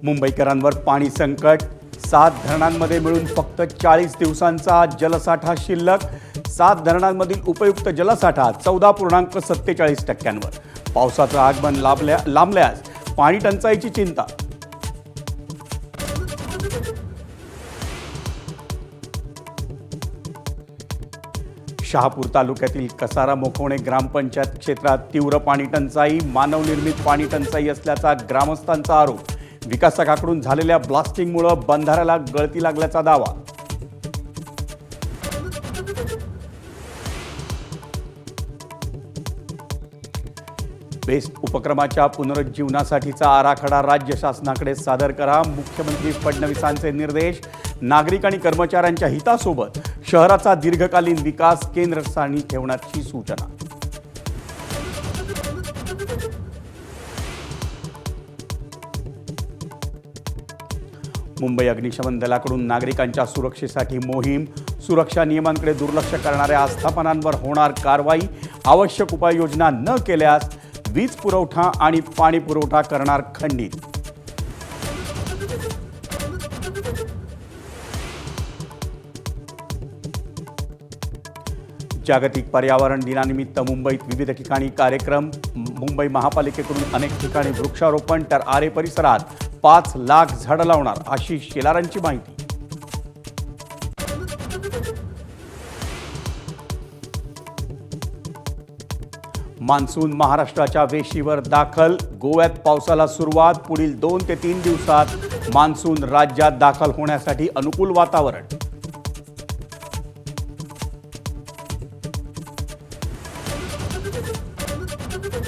मुंबईकरांवर पाणी संकट, 7 धरणांमध्ये मिळून फक्त 40 दिवसांचा जलसाठा शिल्लक. 7 धरणांमधील उपयुक्त जलसाठा 14.47%. पावसाचं आगमन लांबल्यास पाणी टंचाईची चिंता. शहापूर तालुक्यातील कसारा मोखवणे ग्रामपंचायत क्षेत्रात तीव्र पाणी टंचाई, मानवनिर्मित पाणी टंचाई असल्याचा ग्रामस्थांचा आरोप. विकासकाकडून झालेल्या ब्लास्टिंगमुळे बंधाऱ्याला गळती लागल्याचा दावा. बेस्ट उपक्रमाच्या पुनरुज्जीवनासाठीचा आराखडा राज्य शासनाकडे सादर करा. मुख्यमंत्री फडणवीसांचे निर्देश. नागरिक आणि कर्मचाऱ्यांच्या हितासोबत शहराचा दीर्घकालीन विकास केंद्रस्थानी ठेवण्याची सूचना. मुंबई अग्निशमन दलाकडून नागरिकांच्या सुरक्षेसाठी मोहीम. सुरक्षा नियमांकडे दुर्लक्ष करणाऱ्या आस्थापनांवर होणार कारवाई. आवश्यक उपाययोजना न केल्यास वीज पुरवठा आणि पाणी पुरवठा करणार खंडित. जागतिक पर्यावरण दिनानिमित्त मुंबईत विविध ठिकाणी कार्यक्रम. मुंबई महापालिकेकडून अनेक ठिकाणी वृक्षारोपण, तर आरे परिसरात 5 लाख झाडं लावणार, आशिष शेलारांची माहिती. मान्सून महाराष्ट्राच्या वेशीवर दाखल. गोव्यात पावसाला सुरुवात. पुढील 2 ते 3 दिवसात मान्सून राज्यात दाखल होण्यासाठी अनुकूल वातावरण.